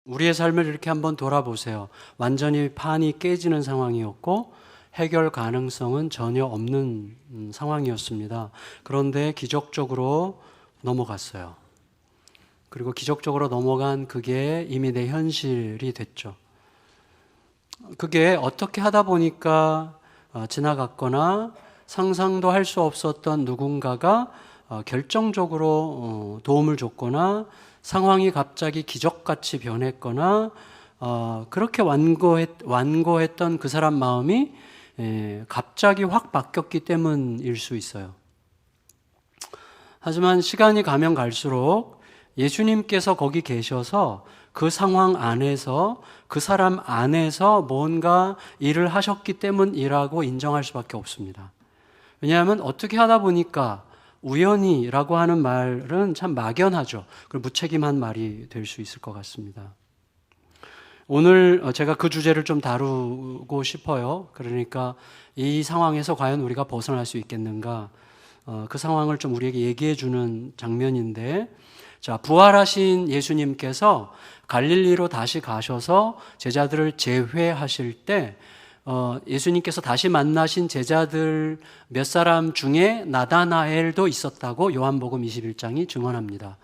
우리의 삶을 이렇게 한번 돌아보세요. 완전히 판이 깨지는 상황이었고 해결 가능성은 전혀 없는 상황이었습니다. 그런데 기적적으로 넘어갔어요. 그리고 기적적으로 넘어간 그게 이미 내 현실이 됐죠. 그게 어떻게 하다 보니까 지나갔거나 상상도 할 수 없었던 누군가가 결정적으로 도움을 줬거나 상황이 갑자기 기적같이 변했거나 그렇게 완고했던 그 사람 마음이 갑자기 확 바뀌었기 때문일 수 있어요. 하지만 시간이 가면 갈수록 예수님께서 거기 계셔서 그 상황 안에서 그 사람 안에서 뭔가 일을 하셨기 때문이라고 인정할 수밖에 없습니다. 왜냐하면 어떻게 하다 보니까 우연히라고 하는 말은 참 막연하죠. 그리고 무책임한 말이 될 수 있을 것 같습니다. 오늘 제가 그 주제를 좀 다루고 싶어요. 그러니까 이 상황에서 과연 우리가 벗어날 수 있겠는가, 그 상황을 좀 우리에게 얘기해 주는 장면인데, 자, 부활하신 예수님께서 갈릴리로 다시 가셔서 제자들을 제회하실 때 예수님께서 다시 만나신 제자들 몇 사람 중에 나다나엘도 있었다고 요한복음 21장이 증언합니다.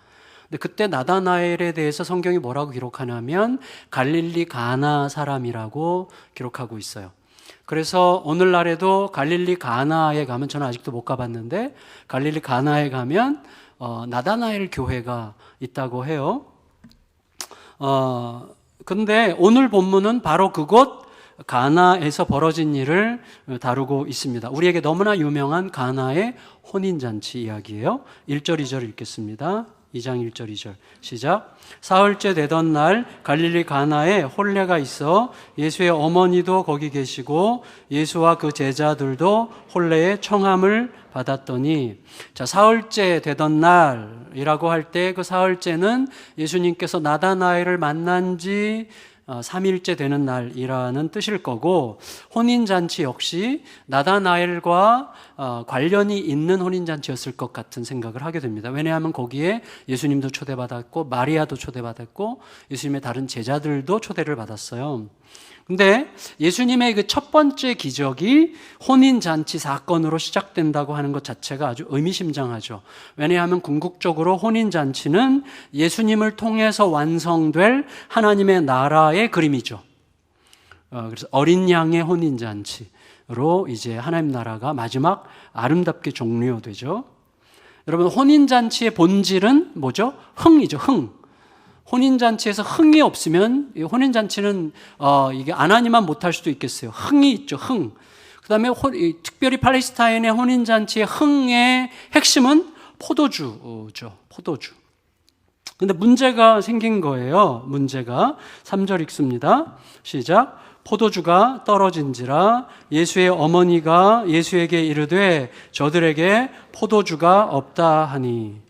근데 그때 나다나엘에 대해서 성경이 뭐라고 기록하냐면 갈릴리 가나 사람이라고 기록하고 있어요. 그래서 오늘날에도 갈릴리 가나에 가면, 저는 아직도 못 가봤는데 갈릴리 가나에 가면 나다나엘 교회가 있다고 해요. 근데 오늘 본문은 바로 그곳 가나에서 벌어진 일을 다루고 있습니다. 우리에게 너무나 유명한 가나의 혼인잔치 이야기예요. 1절 2절 읽겠습니다. 2장 1절 2절 시작. 사흘째 되던 날 갈릴리 가나에 혼례가 있어 예수의 어머니도 거기 계시고 예수와 그 제자들도 혼례의 청함을 받았더니, 자, 사흘째 되던 날이라고 할 때 그 사흘째는 예수님께서 나다나엘을 만난 지 3일째 되는 날이라는 뜻일 거고, 혼인잔치 역시 나다나엘과 관련이 있는 혼인잔치였을 것 같은 생각을 하게 됩니다. 왜냐하면 거기에 예수님도 초대받았고 마리아도 초대받았고 예수님의 다른 제자들도 초대를 받았어요. 근데 예수님의 그 첫 번째 기적이 혼인잔치 사건으로 시작된다고 하는 것 자체가 아주 의미심장하죠. 왜냐하면 궁극적으로 혼인잔치는 예수님을 통해서 완성될 하나님의 나라의 그림이죠. 그래서 어린 양의 혼인잔치로 이제 하나님 나라가 마지막 아름답게 종료되죠. 여러분, 혼인잔치의 본질은 뭐죠? 흥이죠. 흥. 혼인잔치에서 흥이 없으면 혼인잔치는 이게 안 하니만 못할 수도 있겠어요. 흥이 있죠. 흥. 그 다음에 특별히 팔레스타인의 혼인잔치의 흥의 핵심은 포도주죠. 포도주. 근데 문제가 생긴 거예요. 문제가 3절 읽습니다. 시작. 포도주가 떨어진지라 예수의 어머니가 예수에게 이르되 저들에게 포도주가 없다 하니.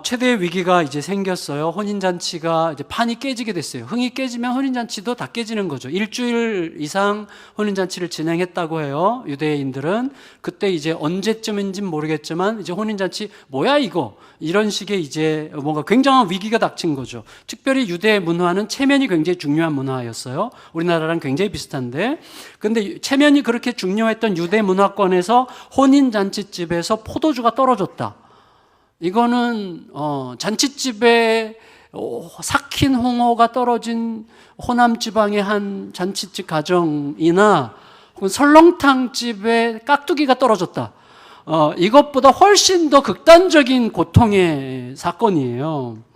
최대의 위기가 이제 생겼어요. 혼인잔치가 이제 판이 깨지게 됐어요. 흥이 깨지면 혼인잔치도 다 깨지는 거죠. 일주일 이상 혼인잔치를 진행했다고 해요. 유대인들은. 그때 이제 언제쯤인지는 모르겠지만 이제 혼인잔치 뭐야 이거, 이런 식의 이제 뭔가 굉장한 위기가 닥친 거죠. 특별히 유대 문화는 체면이 굉장히 중요한 문화였어요. 우리나라랑 굉장히 비슷한데, 근데 체면이 그렇게 중요했던 유대 문화권에서 혼인잔치집에서 포도주가 떨어졌다. 이거는 잔치집에 삭힌 홍어가 떨어진 호남 지방의 한 잔치집 가정이나 혹은 설렁탕집에 깍두기가 떨어졌다. 이것보다 훨씬 더 극단적인 고통의 사건이에요.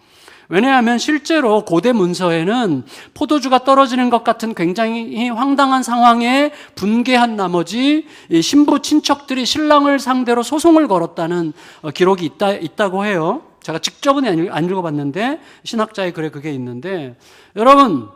왜냐하면 실제로 고대 문서에는 포도주가 떨어지는 것 같은 굉장히 황당한 상황에 분개한 나머지 신부 친척들이 신랑을 상대로 소송을 걸었다는 기록이 있다고 해요. 제가 직접은 안 읽어봤는데 신학자의 글에 그게 있는데, 여러분,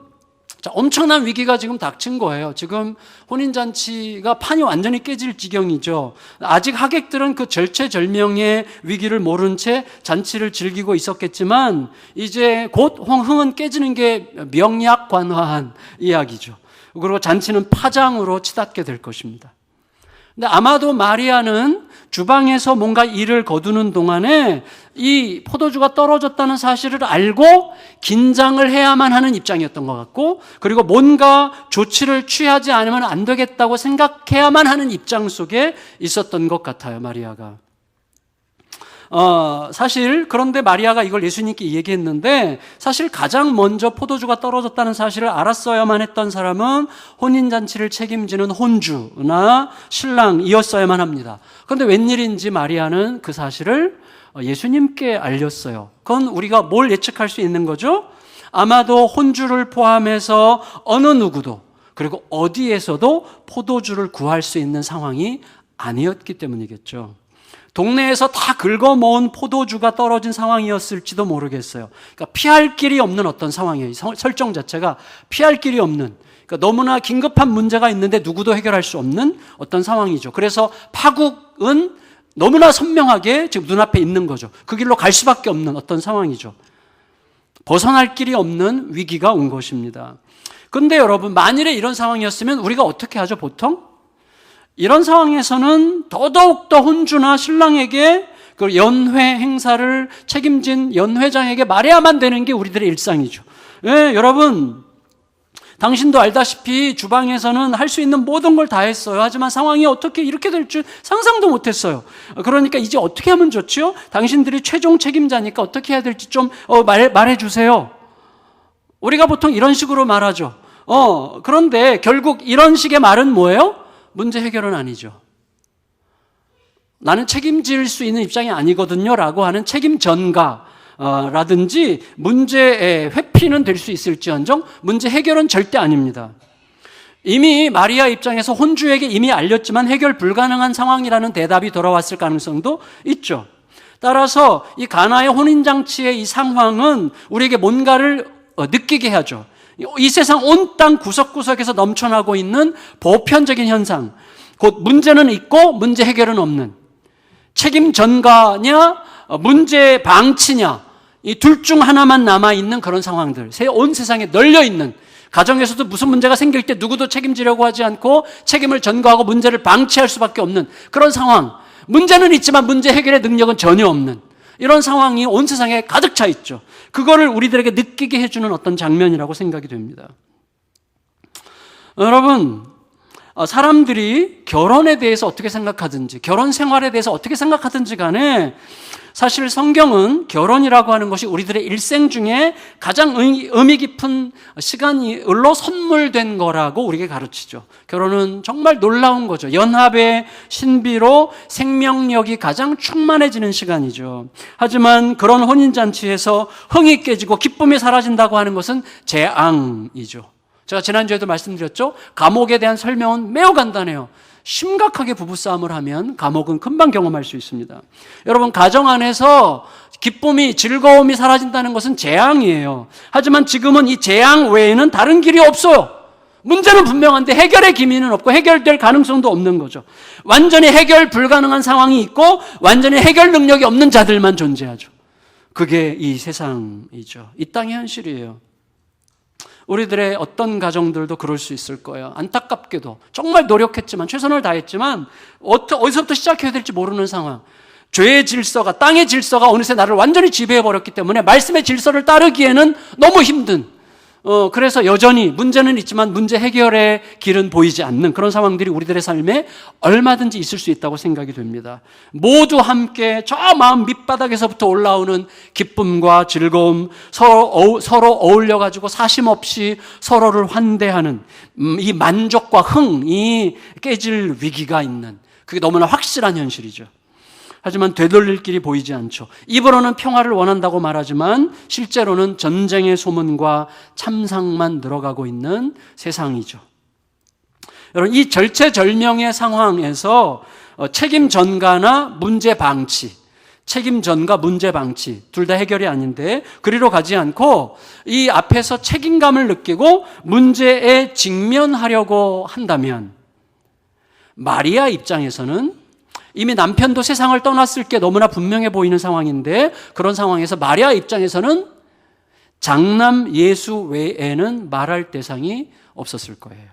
자, 엄청난 위기가 지금 닥친 거예요. 지금 혼인잔치가 판이 완전히 깨질 지경이죠. 아직 하객들은 그 절체절명의 위기를 모른 채 잔치를 즐기고 있었겠지만 이제 곧 흥은 깨지는 게 명약관화한 이야기죠. 그리고 잔치는 파장으로 치닫게 될 것입니다. 근데 아마도 마리아는 주방에서 뭔가 일을 거두는 동안에 이 포도주가 떨어졌다는 사실을 알고 긴장을 해야만 하는 입장이었던 것 같고, 그리고 뭔가 조치를 취하지 않으면 안 되겠다고 생각해야만 하는 입장 속에 있었던 것 같아요, 마리아가. 사실 그런데 마리아가 이걸 예수님께 얘기했는데, 사실 가장 먼저 포도주가 떨어졌다는 사실을 알았어야만 했던 사람은 혼인잔치를 책임지는 혼주나 신랑이었어야만 합니다. 그런데 웬일인지 마리아는 그 사실을 예수님께 알렸어요. 그건 우리가 뭘 예측할 수 있는 거죠? 아마도 혼주를 포함해서 어느 누구도, 그리고 어디에서도 포도주를 구할 수 있는 상황이 아니었기 때문이겠죠. 동네에서 다 긁어모은 포도주가 떨어진 상황이었을지도 모르겠어요. 그러니까 피할 길이 없는 어떤 상황이에요. 설정 자체가 피할 길이 없는, 그러니까 너무나 긴급한 문제가 있는데 누구도 해결할 수 없는 어떤 상황이죠. 그래서 파국은 너무나 선명하게 지금 눈앞에 있는 거죠. 그 길로 갈 수밖에 없는 어떤 상황이죠. 벗어날 길이 없는 위기가 온 것입니다. 그런데 여러분, 만일에 이런 상황이었으면 우리가 어떻게 하죠, 보통? 이런 상황에서는 더더욱더 혼주나 신랑에게 그 연회 행사를 책임진 연회장에게 말해야만 되는 게 우리들의 일상이죠. 예, 여러분, 당신도 알다시피 주방에서는 할 수 있는 모든 걸 다 했어요. 하지만 상황이 어떻게 이렇게 될 줄 상상도 못했어요. 그러니까 이제 어떻게 하면 좋지요? 당신들이 최종 책임자니까 어떻게 해야 될지 좀 말해주세요. 우리가 보통 이런 식으로 말하죠. 그런데 결국 이런 식의 말은 뭐예요? 문제 해결은 아니죠. 나는 책임질 수 있는 입장이 아니거든요 라고 하는 책임 전가 라든지 문제의 회피는 될 수 있을지언정 문제 해결은 절대 아닙니다. 이미 마리아 입장에서 혼주에게 이미 알렸지만 해결 불가능한 상황이라는 대답이 돌아왔을 가능성도 있죠. 따라서 이 가나의 혼인잔치의 이 상황은 우리에게 뭔가를 느끼게 하죠. 이 세상 온 땅 구석구석에서 넘쳐나고 있는 보편적인 현상, 곧 문제는 있고 문제 해결은 없는, 책임 전가냐 문제 방치냐, 이 둘 중 하나만 남아있는 그런 상황들, 온 세상에 널려있는, 가정에서도 무슨 문제가 생길 때 누구도 책임지려고 하지 않고 책임을 전가하고 문제를 방치할 수밖에 없는 그런 상황, 문제는 있지만 문제 해결의 능력은 전혀 없는 이런 상황이 온 세상에 가득 차 있죠. 그거를 우리들에게 느끼게 해주는 어떤 장면이라고 생각이 됩니다. 여러분, 사람들이 결혼에 대해서 어떻게 생각하든지, 결혼 생활에 대해서 어떻게 생각하든지 간에 사실 성경은 결혼이라고 하는 것이 우리들의 일생 중에 가장 의미 깊은 시간으로 선물된 거라고 우리에게 가르치죠. 결혼은 정말 놀라운 거죠. 연합의 신비로 생명력이 가장 충만해지는 시간이죠. 하지만 그런 혼인잔치에서 흥이 깨지고 기쁨이 사라진다고 하는 것은 재앙이죠. 제가 지난주에도 말씀드렸죠. 감옥에 대한 설명은 매우 간단해요. 심각하게 부부싸움을 하면 감옥은 금방 경험할 수 있습니다. 여러분, 가정 안에서 기쁨이, 즐거움이 사라진다는 것은 재앙이에요. 하지만 지금은 이 재앙 외에는 다른 길이 없어요. 문제는 분명한데 해결의 기미는 없고 해결될 가능성도 없는 거죠. 완전히 해결 불가능한 상황이 있고 완전히 해결 능력이 없는 자들만 존재하죠. 그게 이 세상이죠. 이 땅의 현실이에요. 우리들의 어떤 가정들도 그럴 수 있을 거예요. 안타깝게도 정말 노력했지만, 최선을 다했지만 어디서부터 시작해야 될지 모르는 상황. 죄의 질서가, 땅의 질서가 어느새 나를 완전히 지배해버렸기 때문에 말씀의 질서를 따르기에는 너무 힘든, 그래서 여전히 문제는 있지만 문제 해결의 길은 보이지 않는 그런 상황들이 우리들의 삶에 얼마든지 있을 수 있다고 생각이 됩니다. 모두 함께 저 마음 밑바닥에서부터 올라오는 기쁨과 즐거움, 서로 어울려가지고 사심 없이 서로를 환대하는 이 만족과 흥이 깨질 위기가 있는, 그게 너무나 확실한 현실이죠. 하지만 되돌릴 길이 보이지 않죠. 입으로는 평화를 원한다고 말하지만 실제로는 전쟁의 소문과 참상만 늘어가고 있는 세상이죠. 여러분, 이 절체절명의 상황에서 책임 전가나 문제 방치, 책임 전가, 문제 방치 둘 다 해결이 아닌데 그리로 가지 않고 이 앞에서 책임감을 느끼고 문제에 직면하려고 한다면, 마리아 입장에서는 이미 남편도 세상을 떠났을 게 너무나 분명해 보이는 상황인데, 그런 상황에서 마리아 입장에서는 장남 예수 외에는 말할 대상이 없었을 거예요.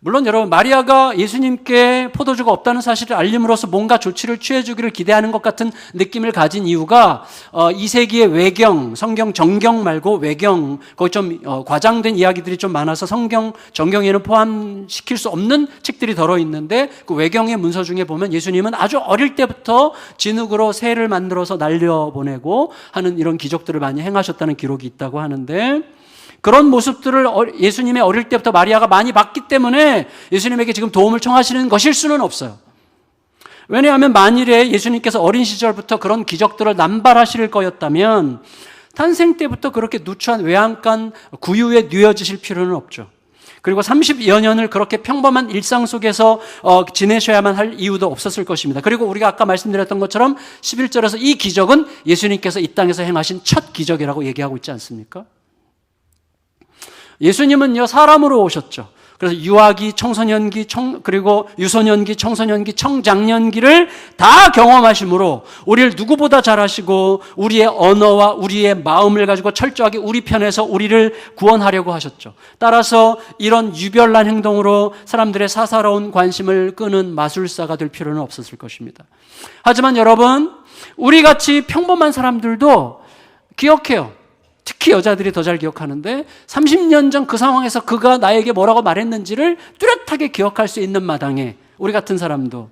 물론 여러분, 마리아가 예수님께 포도주가 없다는 사실을 알림으로써 뭔가 조치를 취해주기를 기대하는 것 같은 느낌을 가진 이유가 2세기의 외경, 성경 정경 말고 외경, 거기 좀 과장된 이야기들이 좀 많아서 성경 정경에는 포함시킬 수 없는 책들이 들어있는데, 그 외경의 문서 중에 보면 예수님은 아주 어릴 때부터 진흙으로 새를 만들어서 날려보내고 하는 이런 기적들을 많이 행하셨다는 기록이 있다고 하는데, 그런 모습들을 예수님의 어릴 때부터 마리아가 많이 봤기 때문에 예수님에게 지금 도움을 청하시는 것일 수는 없어요. 왜냐하면 만일에 예수님께서 어린 시절부터 그런 기적들을 남발하실 거였다면 탄생 때부터 그렇게 누추한 외양간 구유에 누여지실 필요는 없죠. 그리고 30여 년을 그렇게 평범한 일상 속에서 지내셔야만 할 이유도 없었을 것입니다. 그리고 우리가 아까 말씀드렸던 것처럼 11절에서 이 기적은 예수님께서 이 땅에서 행하신 첫 기적이라고 얘기하고 있지 않습니까? 예수님은요, 사람으로 오셨죠. 그래서 유아기, 청소년기, 그리고 유소년기, 청소년기, 청장년기를 다 경험하심으로 우리를 누구보다 잘 아시고 우리의 언어와 우리의 마음을 가지고 철저하게 우리 편에서 우리를 구원하려고 하셨죠. 따라서 이런 유별난 행동으로 사람들의 사사로운 관심을 끄는 마술사가 될 필요는 없었을 것입니다. 하지만 여러분, 우리같이 평범한 사람들도 기억해요. 특히 여자들이 더 잘 기억하는데 30년 전 그 상황에서 그가 나에게 뭐라고 말했는지를 뚜렷하게 기억할 수 있는 마당에 우리 같은 사람도,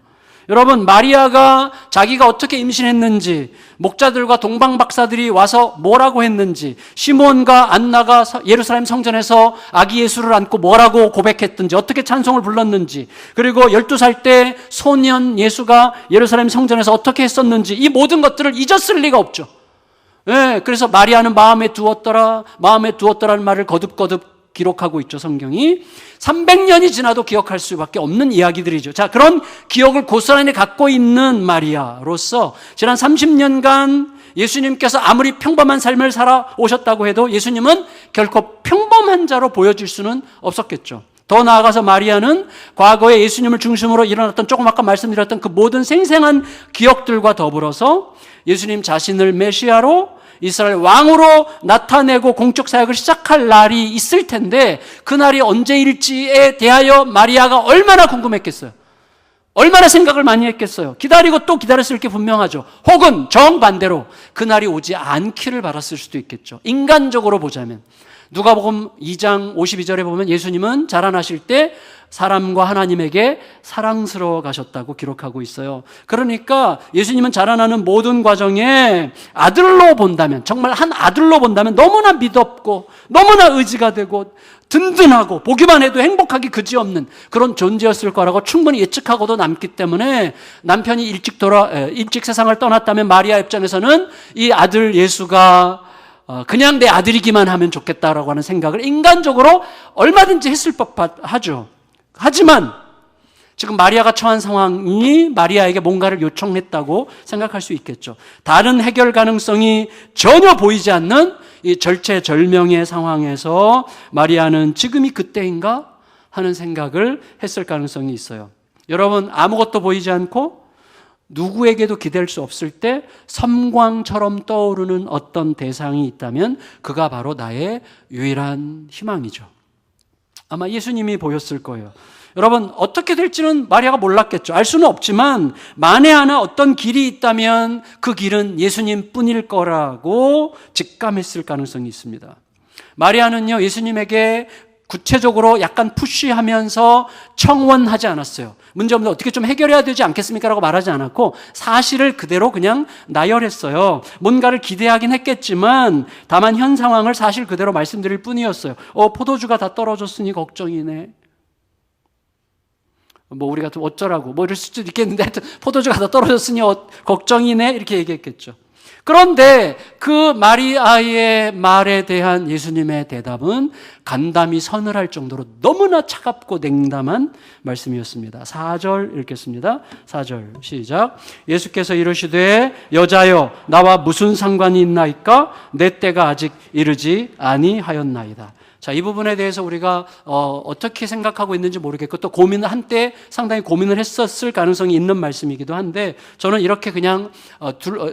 여러분, 마리아가 자기가 어떻게 임신했는지, 목자들과 동방 박사들이 와서 뭐라고 했는지, 시몬과 안나가 예루살렘 성전에서 아기 예수를 안고 뭐라고 고백했든지, 어떻게 찬송을 불렀는지, 그리고 12살 때 소년 예수가 예루살렘 성전에서 어떻게 했었는지, 이 모든 것들을 잊었을 리가 없죠. 네, 그래서 마리아는 마음에 두었더라는 말을 거듭거듭 기록하고 있죠, 성경이. 300년이 지나도 기억할 수밖에 없는 이야기들이죠. 자, 그런 기억을 고스란히 갖고 있는 마리아로서 지난 30년간 예수님께서 아무리 평범한 삶을 살아오셨다고 해도 예수님은 결코 평범한 자로 보여질 수는 없었겠죠. 더 나아가서 마리아는 과거에 예수님을 중심으로 일어났던, 조금 아까 말씀드렸던 그 모든 생생한 기억들과 더불어서 예수님 자신을 메시아로, 이스라엘 왕으로 나타내고 공적 사역을 시작할 날이 있을 텐데, 그 날이 언제일지에 대하여 마리아가 얼마나 궁금했겠어요. 얼마나 생각을 많이 했겠어요. 기다리고 또 기다렸을 게 분명하죠. 혹은 정반대로 그 날이 오지 않기를 바랐을 수도 있겠죠. 인간적으로 보자면 누가복음 2장 52절에 보면 예수님은 자라나실 때 사람과 하나님에게 사랑스러워 가셨다고 기록하고 있어요. 그러니까 예수님은 자라나는 모든 과정에 아들로 본다면, 정말 한 아들로 본다면 너무나 믿었고 너무나 의지가 되고 든든하고 보기만 해도 행복하기 그지없는 그런 존재였을 거라고 충분히 예측하고도 남기 때문에, 남편이 일찍 세상을 떠났다면 마리아 입장에서는 이 아들 예수가 그냥 내 아들이기만 하면 좋겠다라고 하는 생각을 인간적으로 얼마든지 했을 법하죠. 하지만 지금 마리아가 처한 상황이 마리아에게 뭔가를 요청했다고 생각할 수 있겠죠. 다른 해결 가능성이 전혀 보이지 않는 이 절체절명의 상황에서 마리아는 지금이 그때인가 하는 생각을 했을 가능성이 있어요. 여러분, 아무것도 보이지 않고 누구에게도 기댈 수 없을 때 섬광처럼 떠오르는 어떤 대상이 있다면 그가 바로 나의 유일한 희망이죠. 아마 예수님이 보였을 거예요. 여러분, 어떻게 될지는 마리아가 몰랐겠죠. 알 수는 없지만 만에 하나 어떤 길이 있다면 그 길은 예수님 뿐일 거라고 직감했을 가능성이 있습니다. 마리아는요, 예수님에게 구체적으로 약간 푸시하면서 청원하지 않았어요. 문제 없는데 어떻게 좀 해결해야 되지 않겠습니까? 라고 말하지 않았고 사실을 그대로 그냥 나열했어요. 뭔가를 기대하긴 했겠지만 다만 현 상황을 사실 그대로 말씀드릴 뿐이었어요. 포도주가 다 떨어졌으니 걱정이네. 뭐 우리가 좀 어쩌라고 뭐 이럴 수도 있겠는데 하여튼 포도주가 다 떨어졌으니 걱정이네 이렇게 얘기했겠죠. 그런데 그 마리아의 말에 대한 예수님의 대답은 간담이 서늘할 정도로 너무나 차갑고 냉담한 말씀이었습니다. 4절 읽겠습니다. 4절 시작. 예수께서 이르시되 여자여 나와 무슨 상관이 있나이까? 내 때가 아직 이르지 아니하였나이다. 자, 이 부분에 대해서 우리가 어떻게 생각하고 있는지 모르겠고 또 한때 상당히 고민을 했었을 가능성이 있는 말씀이기도 한데 저는 이렇게 그냥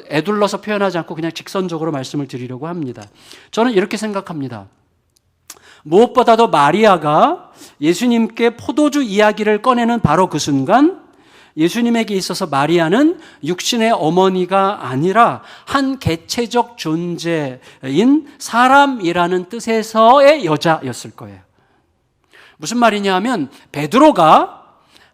애둘러서 표현하지 않고 그냥 직선적으로 말씀을 드리려고 합니다. 저는 이렇게 생각합니다. 무엇보다도 마리아가 예수님께 포도주 이야기를 꺼내는 바로 그 순간 예수님에게 있어서 마리아는 육신의 어머니가 아니라 한 개체적 존재인 사람이라는 뜻에서의 여자였을 거예요. 무슨 말이냐 하면 베드로가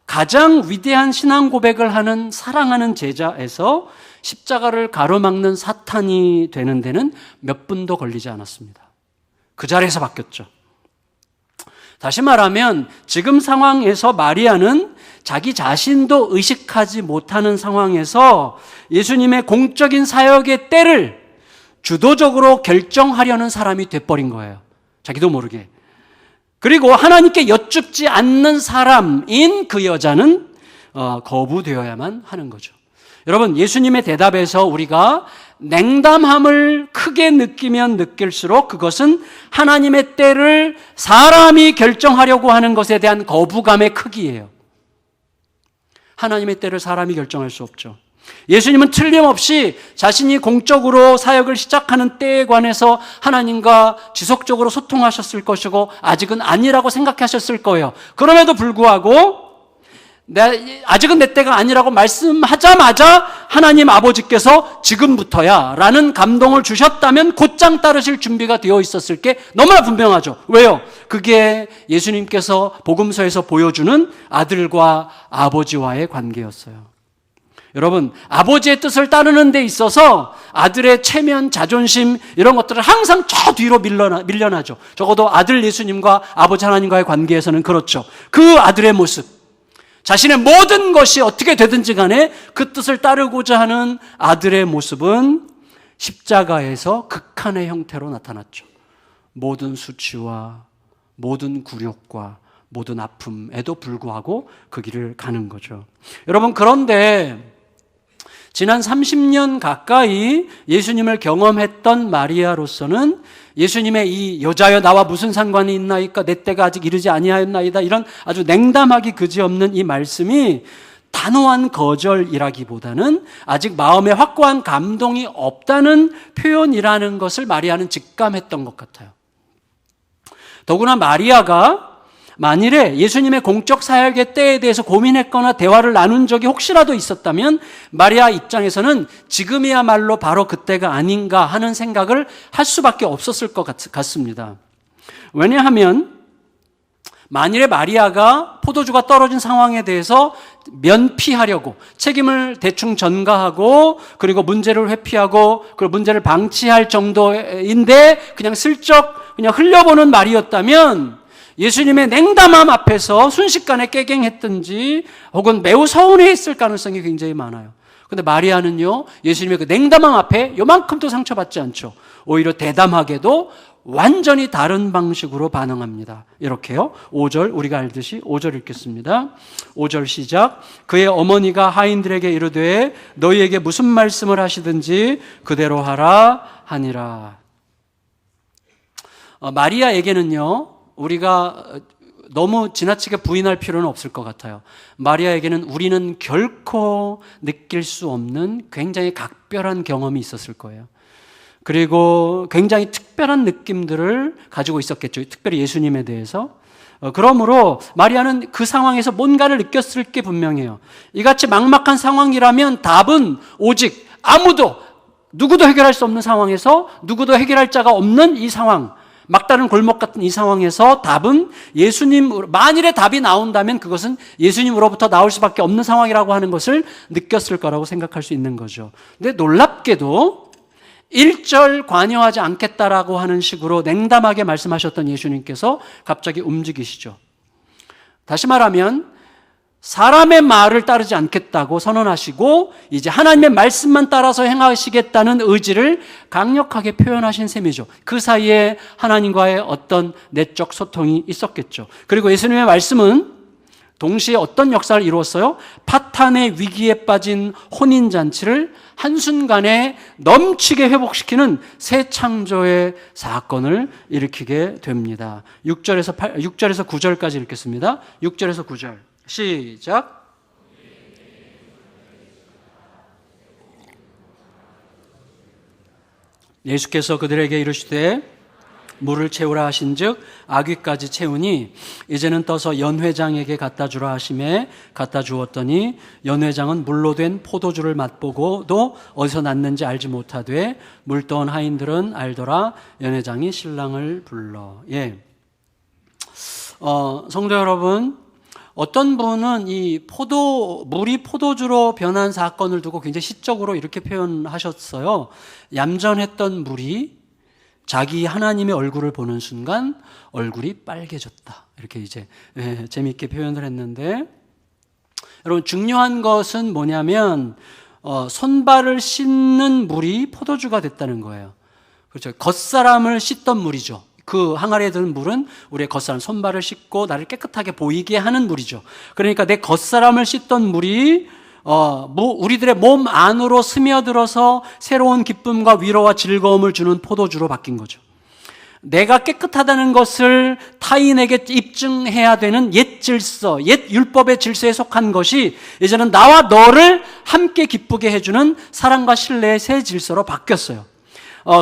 가장 위대한 신앙 고백을 하는 사랑하는 제자에서 십자가를 가로막는 사탄이 되는 데는 몇 분도 걸리지 않았습니다. 그 자리에서 바뀌었죠. 다시 말하면 지금 상황에서 마리아는 자기 자신도 의식하지 못하는 상황에서 예수님의 공적인 사역의 때를 주도적으로 결정하려는 사람이 돼버린 거예요. 자기도 모르게. 그리고 하나님께 여쭙지 않는 사람인 그 여자는 거부되어야만 하는 거죠. 여러분, 예수님의 대답에서 우리가 냉담함을 크게 느끼면 느낄수록 그것은 하나님의 때를 사람이 결정하려고 하는 것에 대한 거부감의 크기예요. 하나님의 때를 사람이 결정할 수 없죠. 예수님은 틀림없이 자신이 공적으로 사역을 시작하는 때에 관해서 하나님과 지속적으로 소통하셨을 것이고 아직은 아니라고 생각하셨을 거예요. 그럼에도 불구하고 아직은 내 때가 아니라고 말씀하자마자 하나님 아버지께서 지금부터야 라는 감동을 주셨다면 곧장 따르실 준비가 되어 있었을 게 너무나 분명하죠. 왜요? 그게 예수님께서 복음서에서 보여주는 아들과 아버지와의 관계였어요. 여러분, 아버지의 뜻을 따르는 데 있어서 아들의 체면, 자존심 이런 것들을 항상 저 뒤로 밀려나죠. 적어도 아들 예수님과 아버지 하나님과의 관계에서는 그렇죠. 그 아들의 모습, 자신의 모든 것이 어떻게 되든지 간에 그 뜻을 따르고자 하는 아들의 모습은 십자가에서 극한의 형태로 나타났죠. 모든 수치와 모든 굴욕과 모든 아픔에도 불구하고 그 길을 가는 거죠. 여러분, 그런데 지난 30년 가까이 예수님을 경험했던 마리아로서는 예수님의 이 여자여 나와 무슨 상관이 있나이까 내 때가 아직 이르지 아니하였나이다 이런 아주 냉담하기 그지없는 이 말씀이 단호한 거절이라기보다는 아직 마음에 확고한 감동이 없다는 표현이라는 것을 마리아는 직감했던 것 같아요. 더구나 마리아가 만일에 예수님의 공적 사역의 때에 대해서 고민했거나 대화를 나눈 적이 혹시라도 있었다면 마리아 입장에서는 지금이야말로 바로 그때가 아닌가 하는 생각을 할 수밖에 없었을 것 같습니다. 왜냐하면 만일에 마리아가 포도주가 떨어진 상황에 대해서 면피하려고 책임을 대충 전가하고 그리고 문제를 회피하고 그리고 문제를 방치할 정도인데 그냥 슬쩍 그냥 흘려보는 말이었다면 예수님의 냉담함 앞에서 순식간에 깨갱했든지 혹은 매우 서운해했을 가능성이 굉장히 많아요. 그런데 마리아는요, 예수님의 그 냉담함 앞에 요만큼도 상처받지 않죠. 오히려 대담하게도 완전히 다른 방식으로 반응합니다. 이렇게요. 5절 우리가 알듯이 5절 읽겠습니다. 5절 시작. 그의 어머니가 하인들에게 이르되 너희에게 무슨 말씀을 하시든지 그대로 하라 하니라. 마리아에게는요, 우리가 너무 지나치게 부인할 필요는 없을 것 같아요. 마리아에게는 우리는 결코 느낄 수 없는 굉장히 각별한 경험이 있었을 거예요. 그리고 굉장히 특별한 느낌들을 가지고 있었겠죠. 특별히 예수님에 대해서. 그러므로 마리아는 그 상황에서 뭔가를 느꼈을 게 분명해요. 이같이 막막한 상황이라면 답은 오직 누구도 해결할 수 없는 상황에서 누구도 해결할 자가 없는 이 상황, 막다른 골목 같은 이 상황에서 답은 만일에 답이 나온다면 그것은 예수님으로부터 나올 수밖에 없는 상황이라고 하는 것을 느꼈을 거라고 생각할 수 있는 거죠. 근데 놀랍게도 1절 관여하지 않겠다라고 하는 식으로 냉담하게 말씀하셨던 예수님께서 갑자기 움직이시죠. 다시 말하면 사람의 말을 따르지 않겠다고 선언하시고 이제 하나님의 말씀만 따라서 행하시겠다는 의지를 강력하게 표현하신 셈이죠. 그 사이에 하나님과의 어떤 내적 소통이 있었겠죠. 그리고 예수님의 말씀은 동시에 어떤 역사를 이루었어요? 파탄의 위기에 빠진 혼인잔치를 한순간에 넘치게 회복시키는 새 창조의 사건을 일으키게 됩니다. 6절에서 9절까지 읽겠습니다. 6절에서 9절 시작. 예수께서 그들에게 이르시되 물을 채우라 하신즉 아귀까지 채우니 이제는 떠서 연회장에게 갖다 주라 하심에 갖다 주었더니 연회장은 물로 된 포도주를 맛보고도 어디서 났는지 알지 못하되 물떠온 하인들은 알더라. 연회장이 신랑을 불러. 성도 여러분, 어떤 분은 이 물이 포도주로 변한 사건을 두고 굉장히 시적으로 이렇게 표현하셨어요. 얌전했던 물이 자기 하나님의 얼굴을 보는 순간 얼굴이 빨개졌다. 이렇게 이제 재미있게 표현을 했는데, 여러분 중요한 것은 뭐냐면 손발을 씻는 물이 포도주가 됐다는 거예요. 그렇죠. 겉사람을 씻던 물이죠. 그 항아리에 든 물은 우리의 겉사람, 손발을 씻고 나를 깨끗하게 보이게 하는 물이죠. 그러니까 내 겉사람을 씻던 물이 우리들의 몸 안으로 스며들어서 새로운 기쁨과 위로와 즐거움을 주는 포도주로 바뀐 거죠. 내가 깨끗하다는 것을 타인에게 입증해야 되는 옛 질서, 옛 율법의 질서에 속한 것이 이제는 나와 너를 함께 기쁘게 해주는 사랑과 신뢰의 새 질서로 바뀌었어요.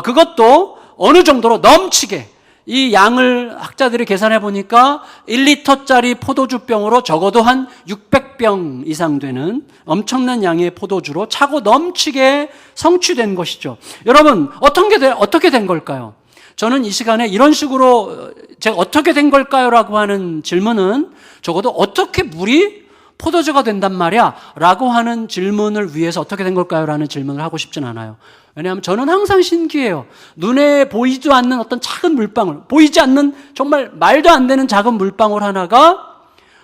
그것도 어느 정도로 넘치게, 이 양을 학자들이 계산해 보니까 1리터짜리 포도주병으로 적어도 한 600병 이상 되는 엄청난 양의 포도주로 차고 넘치게 성취된 것이죠. 여러분, 어떻게 된 걸까요? 저는 이 시간에 이런 식으로 제가 어떻게 된 걸까요? 라고 하는 질문은 적어도 어떻게 물이 포도주가 된단 말이야? 라고 하는 질문을 위해서 어떻게 된 걸까요? 라는 질문을 하고 싶진 않아요. 왜냐하면 저는 항상 신기해요. 눈에 보이지 않는 어떤 작은 물방울, 보이지 않는 정말 말도 안 되는 작은 물방울 하나가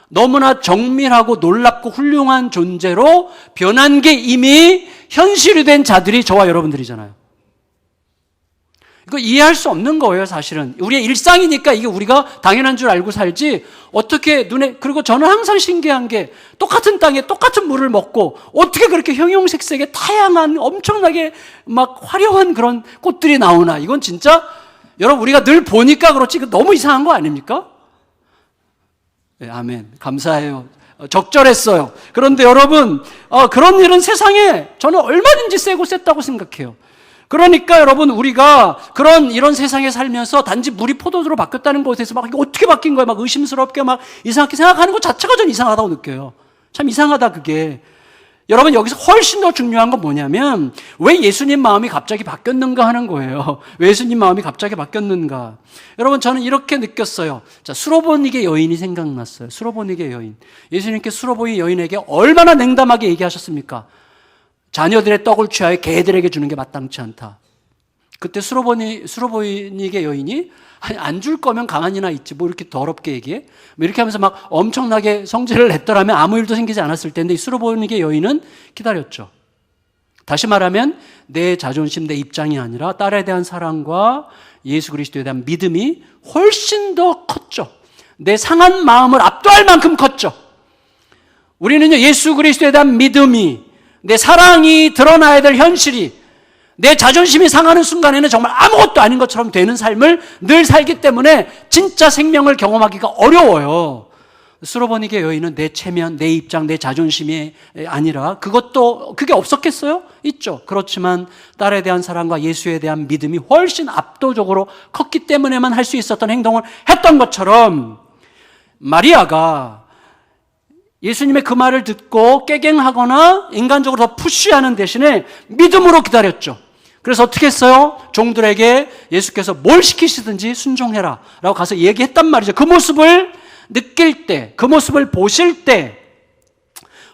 너무나 정밀하고 놀랍고 훌륭한 존재로 변한 게 이미 현실이 된 자들이 저와 여러분들이잖아요. 이거 이해할 수 없는 거예요, 사실은. 우리의 일상이니까 이게 우리가 당연한 줄 알고 살지, 어떻게 그리고 저는 항상 신기한 게 똑같은 땅에 똑같은 물을 먹고 어떻게 그렇게 형형색색의 다양한 엄청나게 막 화려한 그런 꽃들이 나오나. 이건 진짜, 여러분, 우리가 늘 보니까 그렇지, 이거 너무 이상한 거 아닙니까? 네, 아멘. 감사해요. 적절했어요. 그런데 여러분, 그런 일은 세상에 저는 얼마든지 세고 셌다고 생각해요. 그러니까 여러분, 우리가 이런 세상에 살면서 단지 물이 포도주로 바뀌었다는 것에서 막 이게 어떻게 바뀐 거야? 막 의심스럽게 막 이상하게 생각하는 것 자체가 전 이상하다고 느껴요. 참 이상하다, 그게. 여러분, 여기서 훨씬 더 중요한 건 뭐냐면, 왜 예수님 마음이 갑자기 바뀌었는가 하는 거예요. 왜 예수님 마음이 갑자기 바뀌었는가. 여러분, 저는 이렇게 느꼈어요. 자, 수로보니게 여인이 생각났어요. 수로보니게 여인. 예수님께 수로보니 여인에게 얼마나 냉담하게 얘기하셨습니까? 자녀들의 떡을 취하여 개들에게 주는 게 마땅치 않다. 그때 수로보니게 여인이 안 줄 거면 가만히나 있지, 뭐 이렇게 더럽게 얘기해? 뭐 이렇게 하면서 막 엄청나게 성질을 냈더라면 아무 일도 생기지 않았을 텐데, 이 수로보니게 여인은 기다렸죠. 다시 말하면 내 자존심, 내 입장이 아니라 딸에 대한 사랑과 예수 그리스도에 대한 믿음이 훨씬 더 컸죠. 내 상한 마음을 압도할 만큼 컸죠. 우리는요, 예수 그리스도에 대한 믿음이, 내 사랑이 드러나야 될 현실이, 내 자존심이 상하는 순간에는 정말 아무것도 아닌 것처럼 되는 삶을 늘 살기 때문에 진짜 생명을 경험하기가 어려워요. 수로보니게 여인은 내 체면, 내 입장, 내 자존심이 아니라 그게 없었겠어요? 있죠. 그렇지만 딸에 대한 사랑과 예수에 대한 믿음이 훨씬 압도적으로 컸기 때문에만 할 수 있었던 행동을 했던 것처럼, 마리아가 예수님의 그 말을 듣고 깨갱하거나 인간적으로 더 푸시하는 대신에 믿음으로 기다렸죠. 그래서 어떻게 했어요? 종들에게 예수께서 뭘 시키시든지 순종해라 라고 가서 얘기했단 말이죠. 그 모습을 느낄 때, 그 모습을 보실 때,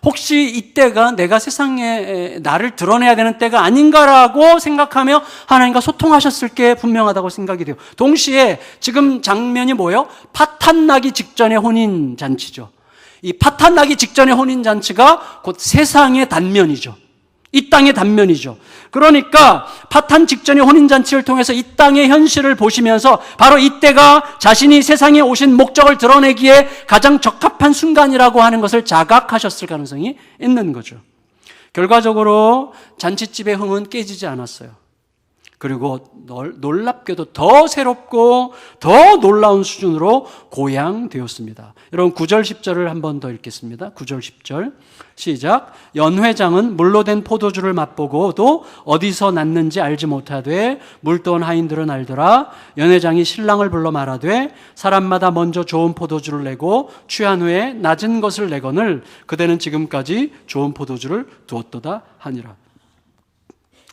혹시 이때가 내가 세상에 나를 드러내야 되는 때가 아닌가라고 생각하며 하나님과 소통하셨을 게 분명하다고 생각이 돼요. 동시에 지금 장면이 뭐예요? 파탄나기 직전의 혼인잔치죠. 이 파탄나기 직전의 혼인잔치가 곧 세상의 단면이죠. 이 땅의 단면이죠. 그러니까 파탄 직전의 혼인잔치를 통해서 이 땅의 현실을 보시면서 바로 이때가 자신이 세상에 오신 목적을 드러내기에 가장 적합한 순간이라고 하는 것을 자각하셨을 가능성이 있는 거죠. 결과적으로 잔치집의 흥은 깨지지 않았어요. 그리고 놀랍게도 더 새롭고 더 놀라운 수준으로 고양되었습니다. 여러분 9절 10절을 한 번 더 읽겠습니다. 9절 10절 시작. 연회장은 물로 된 포도주를 맛보고도 어디서 났는지 알지 못하되 물도온 하인들은 알더라. 연회장이 신랑을 불러 말하되 사람마다 먼저 좋은 포도주를 내고 취한 후에 낮은 것을 내거늘 그대는 지금까지 좋은 포도주를 두었도다 하니라.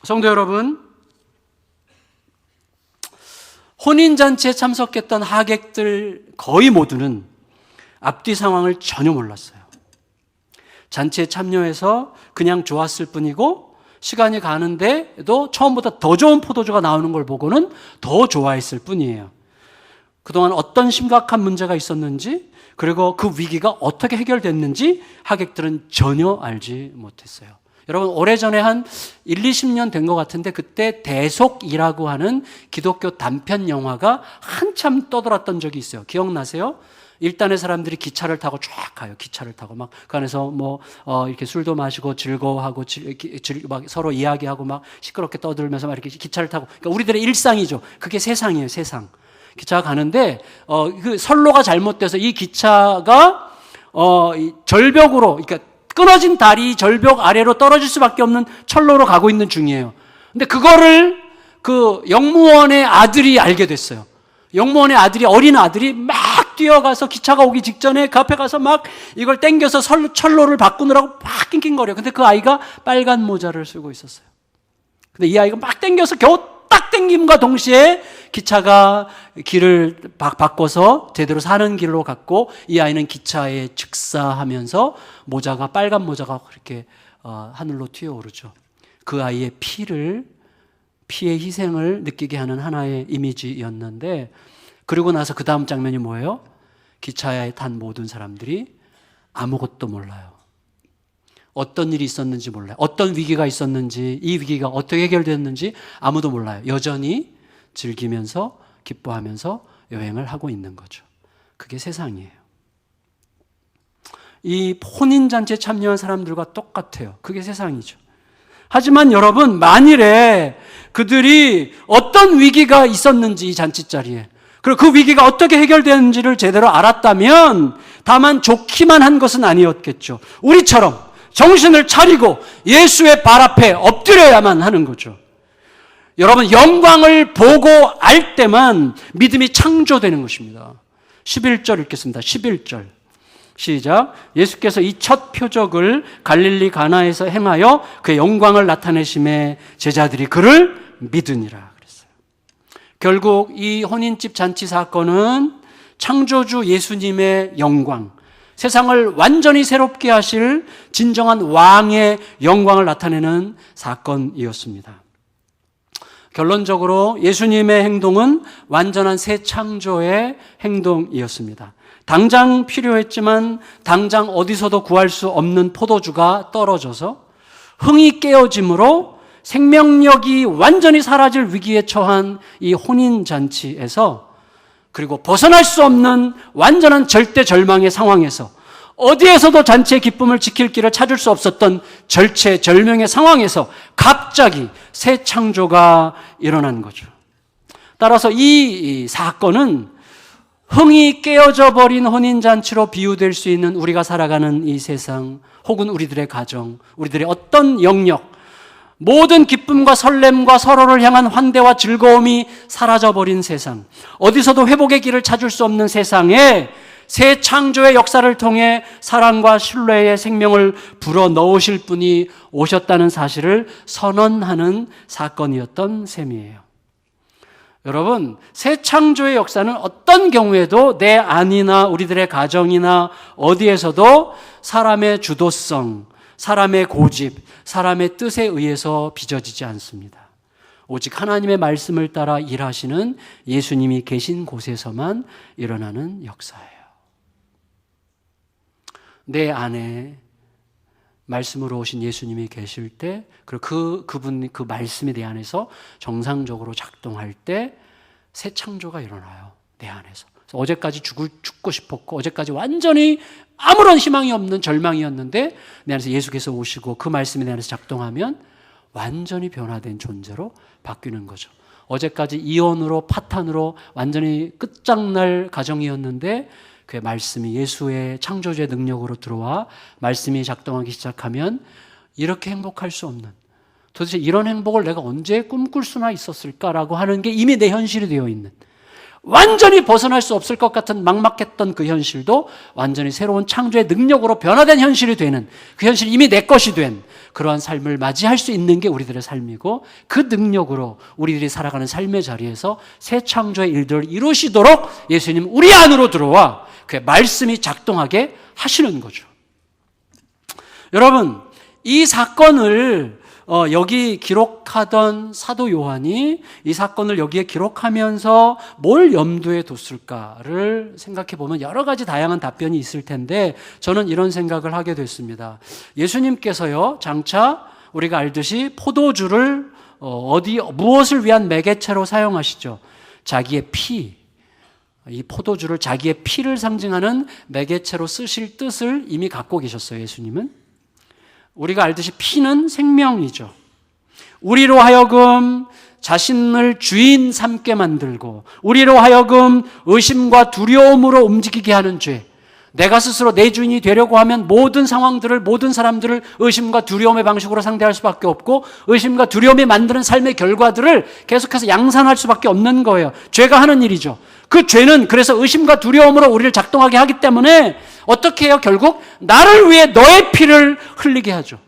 성도 여러분, 혼인잔치에 참석했던 하객들 거의 모두는 앞뒤 상황을 전혀 몰랐어요. 잔치에 참여해서 그냥 좋았을 뿐이고 시간이 가는데도 처음보다 더 좋은 포도주가 나오는 걸 보고는 더 좋아했을 뿐이에요. 그동안 어떤 심각한 문제가 있었는지 그리고 그 위기가 어떻게 해결됐는지 하객들은 전혀 알지 못했어요. 여러분 오래전에 한 1, 20년 된 것 같은데 그때 대속이라고 하는 기독교 단편 영화가 한참 떠돌았던 적이 있어요. 기억나세요? 일단의 사람들이 기차를 타고 쫙 가요. 기차를 타고 막 그 안에서 이렇게 술도 마시고 즐거워하고 막 서로 이야기하고 막 시끄럽게 떠들면서 막 이렇게 기차를 타고 그러니까 우리들의 일상이죠. 그게 세상이에요. 세상. 기차가 가는데 그 선로가 잘못돼서 이 기차가 절벽으로 그러니까 끊어진 다리 절벽 아래로 떨어질 수밖에 없는 철로로 가고 있는 중이에요. 근데 그거를 그 영무원의 아들이 알게 됐어요. 영무원의 아들이 어린 아들이 막 뛰어가서 기차가 오기 직전에 그 앞에 가서 막 이걸 당겨서 철로를 바꾸느라고 막 낑낑거려요. 근데 그 아이가 빨간 모자를 쓰고 있었어요. 근데 이 아이가 막 당겨서 겨우 딱 당김과 동시에 기차가 길을 바꿔서 제대로 사는 길로 갔고 이 아이는 기차에 즉사하면서 빨간 모자가 그렇게 하늘로 튀어오르죠. 그 아이의 피의 희생을 느끼게 하는 하나의 이미지였는데 그리고 나서 그 다음 장면이 뭐예요? 기차에 탄 모든 사람들이 아무것도 몰라요. 어떤 일이 있었는지 몰라요. 어떤 위기가 있었는지 이 위기가 어떻게 해결됐는지 아무도 몰라요. 여전히 즐기면서 기뻐하면서 여행을 하고 있는 거죠. 그게 세상이에요. 이 혼인잔치에 참여한 사람들과 똑같아요. 그게 세상이죠. 하지만 여러분 만일에 그들이 어떤 위기가 있었는지 이 잔치자리에 그리고 그 위기가 어떻게 해결되는지를 제대로 알았다면 다만 좋기만 한 것은 아니었겠죠. 우리처럼 정신을 차리고 예수의 발 앞에 엎드려야만 하는 거죠. 여러분 영광을 보고 알 때만 믿음이 창조되는 것입니다. 11절 읽겠습니다. 11절 시작. 예수께서 이 첫 표적을 갈릴리 가나에서 행하여 그의 영광을 나타내심에 제자들이 그를 믿으니라 그랬어요. 결국 이 혼인집 잔치 사건은 창조주 예수님의 영광, 세상을 완전히 새롭게 하실 진정한 왕의 영광을 나타내는 사건이었습니다. 결론적으로 예수님의 행동은 완전한 새 창조의 행동이었습니다. 당장 필요했지만 당장 어디서도 구할 수 없는 포도주가 떨어져서 흥이 깨어짐으로 생명력이 완전히 사라질 위기에 처한 이 혼인잔치에서 그리고 벗어날 수 없는 완전한 절대절망의 상황에서 어디에서도 잔치의 기쁨을 지킬 길을 찾을 수 없었던 절체절명의 상황에서 갑자기 새 창조가 일어난 거죠. 따라서 이 사건은 흥이 깨어져 버린 혼인잔치로 비유될 수 있는 우리가 살아가는 이 세상 혹은 우리들의 가정, 우리들의 어떤 영역 모든 기쁨과 설렘과 서로를 향한 환대와 즐거움이 사라져버린 세상, 어디서도 회복의 길을 찾을 수 없는 세상에 새 창조의 역사를 통해 사랑과 신뢰의 생명을 불어넣으실 분이 오셨다는 사실을 선언하는 사건이었던 셈이에요. 여러분, 새 창조의 역사는 어떤 경우에도 내 안이나 우리들의 가정이나 어디에서도 사람의 주도성, 사람의 고집, 사람의 뜻에 의해서 빚어지지 않습니다. 오직 하나님의 말씀을 따라 일하시는 예수님이 계신 곳에서만 일어나는 역사예요. 내 안에 말씀으로 오신 예수님이 계실 때, 그리고 그 말씀이 내 안에서 정상적으로 작동할 때 새 창조가 일어나요. 내 안에서. 어제까지 죽고 싶었고, 어제까지 완전히 아무런 희망이 없는 절망이었는데 내 안에서 예수께서 오시고 그 말씀이 내 안에서 작동하면 완전히 변화된 존재로 바뀌는 거죠. 어제까지 이혼으로 파탄으로 완전히 끝장날 가정이었는데 그 말씀이 예수의 창조주의 능력으로 들어와 말씀이 작동하기 시작하면 이렇게 행복할 수 없는, 도대체 이런 행복을 내가 언제 꿈꿀 수나 있었을까라고 하는 게 이미 내 현실이 되어 있는, 완전히 벗어날 수 없을 것 같은 막막했던 그 현실도 완전히 새로운 창조의 능력으로 변화된 현실이 되는, 그 현실이 이미 내 것이 된 그러한 삶을 맞이할 수 있는 게 우리들의 삶이고, 그 능력으로 우리들이 살아가는 삶의 자리에서 새 창조의 일들을 이루시도록 예수님 우리 안으로 들어와 그 말씀이 작동하게 하시는 거죠. 여러분, 이 사건을 여기 기록하던 사도 요한이 이 사건을 여기에 기록하면서 뭘 염두에 뒀을까를 생각해 보면 여러 가지 다양한 답변이 있을 텐데, 저는 이런 생각을 하게 됐습니다. 예수님께서요, 장차 우리가 알듯이 포도주를 무엇을 위한 매개체로 사용하시죠? 자기의 피, 이 포도주를 자기의 피를 상징하는 매개체로 쓰실 뜻을 이미 갖고 계셨어요, 예수님은. 우리가 알듯이 피는 생명이죠. 우리로 하여금 자신을 주인 삼게 만들고 우리로 하여금 의심과 두려움으로 움직이게 하는 죄, 내가 스스로 내 주인이 되려고 하면 모든 상황들을, 모든 사람들을 의심과 두려움의 방식으로 상대할 수밖에 없고, 의심과 두려움이 만드는 삶의 결과들을 계속해서 양산할 수밖에 없는 거예요. 죄가 하는 일이죠. 그 죄는 그래서 의심과 두려움으로 우리를 작동하게 하기 때문에 어떻게 해요? 결국 나를 위해 너의 피를 흘리게 하죠.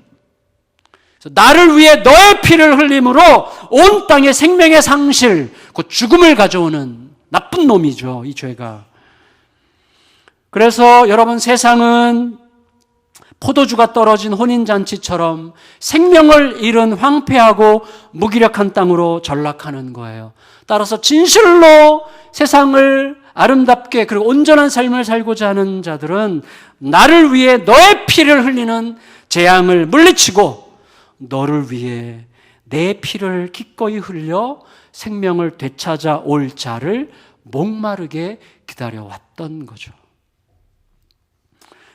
그래서 나를 위해 너의 피를 흘림으로 온 땅의 생명의 상실, 그 죽음을 가져오는 나쁜 놈이죠, 이 죄가. 그래서 여러분, 세상은 포도주가 떨어진 혼인잔치처럼 생명을 잃은 황폐하고 무기력한 땅으로 전락하는 거예요. 따라서 진실로 세상을 아름답게 그리고 온전한 삶을 살고자 하는 자들은 나를 위해 너의 피를 흘리는 재앙을 물리치고 너를 위해 내 피를 기꺼이 흘려 생명을 되찾아 올 자를 목마르게 기다려왔던 거죠.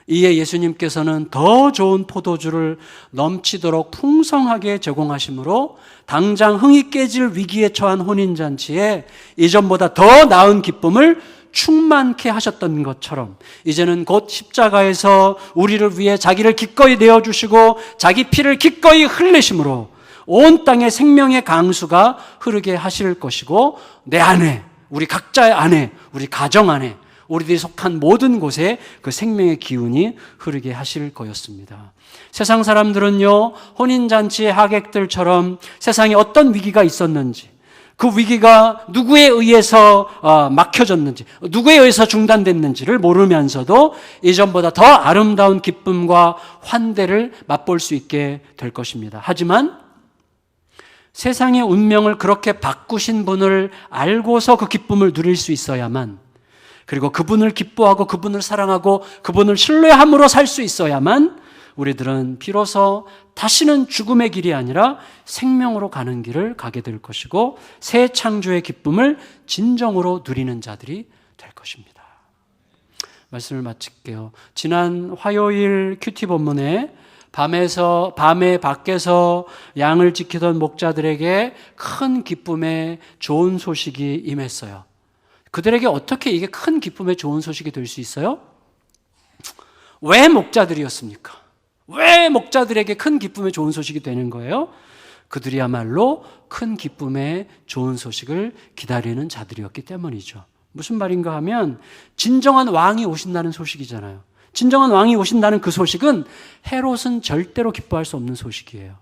이에 예수님께서는 더 좋은 포도주를 넘치도록 풍성하게 제공하심으로 당장 흥이 깨질 위기에 처한 혼인잔치에 이전보다 더 나은 기쁨을 충만케 하셨던 것처럼 이제는 곧 십자가에서 우리를 위해 자기를 기꺼이 내어주시고 자기 피를 기꺼이 흘리심으로 온 땅에 생명의 강수가 흐르게 하실 것이고, 내 안에, 우리 각자의 안에, 우리 가정 안에, 우리들이 속한 모든 곳에 그 생명의 기운이 흐르게 하실 거였습니다. 세상 사람들은요, 혼인잔치의 하객들처럼 세상에 어떤 위기가 있었는지, 그 위기가 누구에 의해서 막혀졌는지, 누구에 의해서 중단됐는지를 모르면서도 이전보다 더 아름다운 기쁨과 환대를 맛볼 수 있게 될 것입니다. 하지만 세상의 운명을 그렇게 바꾸신 분을 알고서 그 기쁨을 누릴 수 있어야만, 그리고 그분을 기뻐하고 그분을 사랑하고 그분을 신뢰함으로 살 수 있어야만 우리들은 비로소 다시는 죽음의 길이 아니라 생명으로 가는 길을 가게 될 것이고, 새 창조의 기쁨을 진정으로 누리는 자들이 될 것입니다. 말씀을 마칠게요. 지난 화요일 큐티 본문에 밤에 밖에서 양을 지키던 목자들에게 큰 기쁨의 좋은 소식이 임했어요. 그들에게 어떻게 이게 큰 기쁨의 좋은 소식이 될 수 있어요? 왜 목자들이었습니까? 왜 목자들에게 큰 기쁨의 좋은 소식이 되는 거예요? 그들이야말로 큰 기쁨의 좋은 소식을 기다리는 자들이었기 때문이죠. 무슨 말인가 하면 진정한 왕이 오신다는 소식이잖아요. 진정한 왕이 오신다는 그 소식은 헤롯은 절대로 기뻐할 수 없는 소식이에요.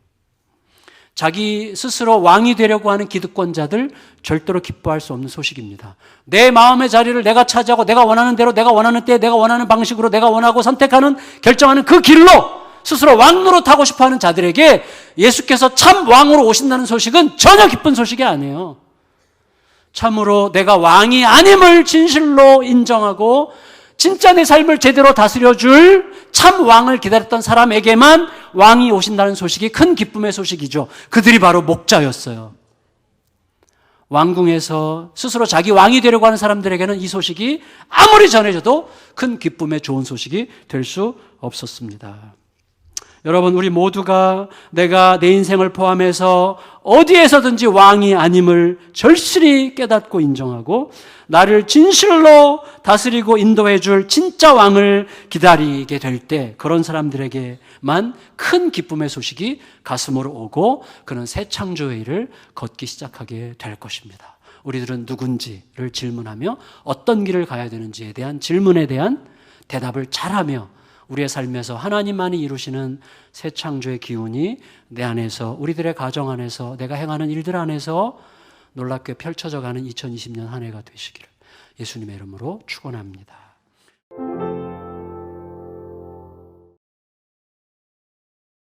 자기 스스로 왕이 되려고 하는 기득권자들 절대로 기뻐할 수 없는 소식입니다. 내 마음의 자리를 내가 차지하고 내가 원하는 대로, 내가 원하는 때, 내가 원하는 방식으로, 내가 원하고 선택하는, 결정하는 그 길로 스스로 왕 노릇하고 싶어하는 자들에게 예수께서 참 왕으로 오신다는 소식은 전혀 기쁜 소식이 아니에요. 참으로 내가 왕이 아님을 진실로 인정하고 진짜 내 삶을 제대로 다스려줄 참 왕을 기다렸던 사람에게만 왕이 오신다는 소식이 큰 기쁨의 소식이죠. 그들이 바로 목자였어요. 왕궁에서 스스로 자기 왕이 되려고 하는 사람들에게는 이 소식이 아무리 전해져도 큰 기쁨의 좋은 소식이 될 수 없었습니다. 여러분, 우리 모두가 내가 내 인생을 포함해서 어디에서든지 왕이 아님을 절실히 깨닫고 인정하고 나를 진실로 다스리고 인도해 줄 진짜 왕을 기다리게 될 때 그런 사람들에게만 큰 기쁨의 소식이 가슴으로 오고 그는 새 창조의 일을 걷기 시작하게 될 것입니다. 우리들은 누군지를 질문하며 어떤 길을 가야 되는지에 대한 질문에 대한 대답을 잘하며 우리의 삶에서 하나님만이 이루시는 새 창조의 기운이 내 안에서, 우리들의 가정 안에서, 내가 행하는 일들 안에서 놀랍게 펼쳐져가는 2020년 한 해가 되시기를 예수님의 이름으로 축원합니다.